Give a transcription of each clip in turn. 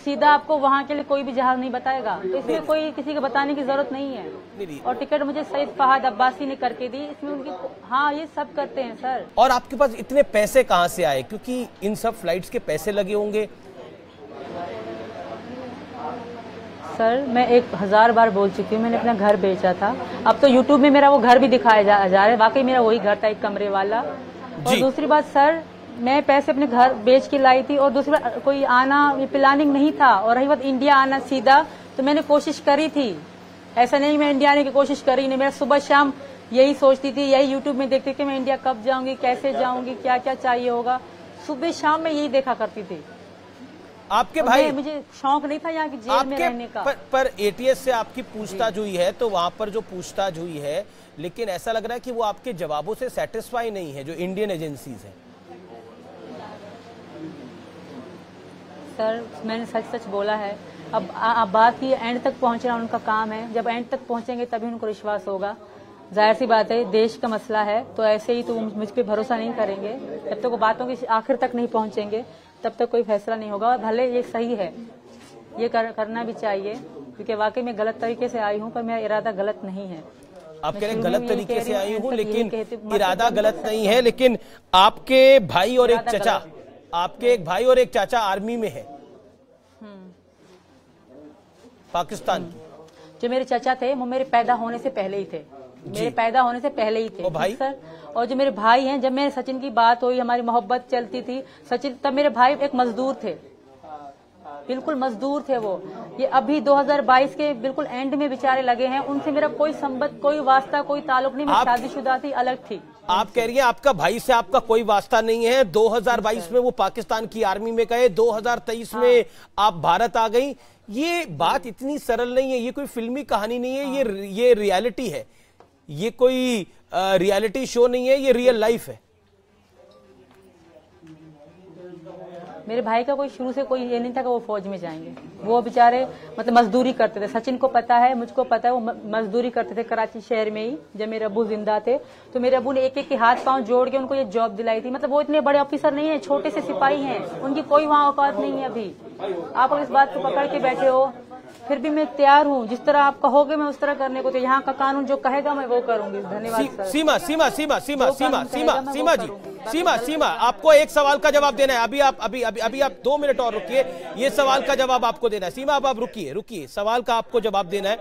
सीधा आपको वहाँ के लिए कोई भी जहाज नहीं बताएगा, तो इसमें कोई किसी को बताने की जरूरत नहीं है। और टिकट मुझे सईद फहद अब्बासी ने करके दी, इसमें उनकी हाँ ये सब करते हैं सर। और आपके पास इतने पैसे कहाँ से आए, क्योंकि इन सब फ्लाइट्स के पैसे लगे होंगे? सर मैं 1000 बार बोल चुकी हूँ, मैंने अपना घर बेचा था। अब तो यूट्यूब में मेरा वो घर भी दिखाया जा रहा है, वाकई मेरा वही घर था, एक कमरे वाला। और दूसरी बात सर, मैं पैसे अपने घर बेच के लाई थी, और दूसरी बात कोई आना ये प्लानिंग नहीं था। और रही बात इंडिया आना सीधा, तो मैंने कोशिश करी थी, ऐसा नहीं मैं इंडिया आने की कोशिश करी नहीं। मेरा सुबह शाम यही सोचती थी, यही यूट्यूब में देखती थी मैं इंडिया कब जाऊंगी, कैसे जाऊंगी, क्या क्या चाहिए होगा, सुबह शाम में यही देखा करती थी। आपके भाई, मुझे शौक नहीं था यहाँ की जेल में रहने का। पर एटीएस से आपकी पूछताछ हुई है, तो वहां पर जो पूछताछ हुई है, लेकिन ऐसा लग रहा है कि वो आपके जवाबों से सेटिस्फाई नहीं है, जो इंडियन एजेंसीज हैं। सर मैंने सच सच बोला है। अब बात की एंड तक पहुंचना उनका काम है, जब एंड तक पहुंचेंगे तभी उनको विश्वास होगा। जाहिर सी बात है, देश का मसला है, तो ऐसे ही तो मुझ पे भरोसा नहीं करेंगे। जब तक वो बातों की आखिर तक नहीं पहुंचेंगे तब तक कोई फैसला नहीं होगा। भले ये सही है, ये करना भी चाहिए, क्योंकि वाकई में गलत तरीके से आई हूँ, पर मेरा इरादा गलत नहीं है। आप कह रहे गलत तरीके से आई हूँ, लेकिन इरादा गलत नहीं है। लेकिन आपके भाई और एक चचा, आपके एक भाई और एक चाचा आर्मी में है पाकिस्तान की। जो मेरे चाचा थे वो मेरे पैदा होने से पहले ही थे, मेरे पैदा होने से पहले ही थे भाई सर। और जो मेरे भाई हैं, जब मेरे सचिन की बात हुई, हमारी मोहब्बत चलती थी सचिन, तब मेरे भाई एक मजदूर थे, बिल्कुल मजदूर थे वो। ये अभी 2022 के बिल्कुल एंड में बेचारे लगे हैं, उनसे मेरा कोई संबंध, कोई वास्ता, कोई ताल्लुक नहीं। मैं शादीशुदा थी, अलग थी। आप कह रही हैं आपका भाई से आपका कोई वास्ता नहीं है। 2022 में वो पाकिस्तान की आर्मी में गए, 2023 में आप भारत आ गई। ये बात इतनी सरल नहीं है, ये कोई फिल्मी कहानी नहीं है, ये रियलिटी है। ये कोई रियलिटी शो नहीं है, ये रियल लाइफ है। मेरे भाई का कोई शुरू से कोई ये नहीं था कि वो फौज में जाएंगे। वो बेचारे मतलब मजदूरी करते थे। सचिन को पता है, मुझको पता है, वो मजदूरी करते थे कराची शहर में ही। जब मेरे अब्बू जिंदा थे तो मेरे अब्बू ने एक एक के हाथ पांव जोड़ के उनको ये जॉब दिलाई थी। मतलब वो इतने बड़े ऑफिसर नहीं है, छोटे से सिपाही हैं, उनकी कोई वहाँ औकात नहीं है। अभी आप इस बात को पकड़ के बैठे हो, फिर भी मैं तैयार हूँ, जिस तरह आप कहोगे मैं उस तरह करने को। तो यहाँ का कानून जो कहेगा मैं वो करूंगी। धन्यवाद सर। सीमा सीमा सीमा सीमा सीमा सीमा सीमा जी, सीमा आपको एक सवाल का जवाब देना है। अभी आप 2 मिनट और रुकिए, ये सवाल का जवाब आपको देना है। सीमा अब आप रुकिए, सवाल का आपको जवाब देना है।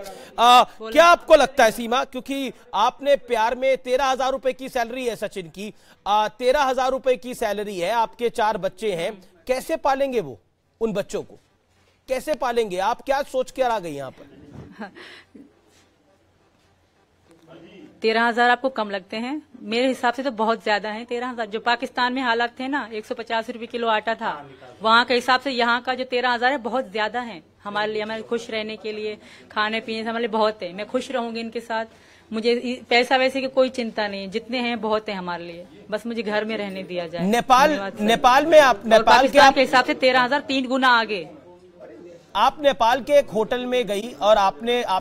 क्या आपको लगता है सीमा, क्योंकि आपने प्यार में 13,000 रुपए की सैलरी है सचिन की, 13,000 रुपए की सैलरी है, आपके 4 बच्चे हैं, कैसे पालेंगे वो उन बच्चों को, कैसे पालेंगे? आप क्या सोच के आ गई यहाँ पर? 13,000 आपको कम लगते हैं? मेरे हिसाब से तो बहुत ज्यादा है 13,000। जो पाकिस्तान में हालात थे ना, 150 रुपए किलो आटा था, वहाँ के हिसाब से यहाँ का जो 13,000 है बहुत ज्यादा है हमारे लिए। हमारे खुश रहने के लिए, खाने पीने से हमारे लिए बहुत है। मैं खुश रहूंगी इनके साथ, मुझे पैसा वैसे की कोई चिंता नहीं, जितने हैं बहुत है हमारे लिए। बस मुझे घर में रहने दिया जाए। नेपाल में आप पाकिस्तान के हिसाब से 13,000 3 गुना आगे। आप नेपाल के एक होटल में गई और आपने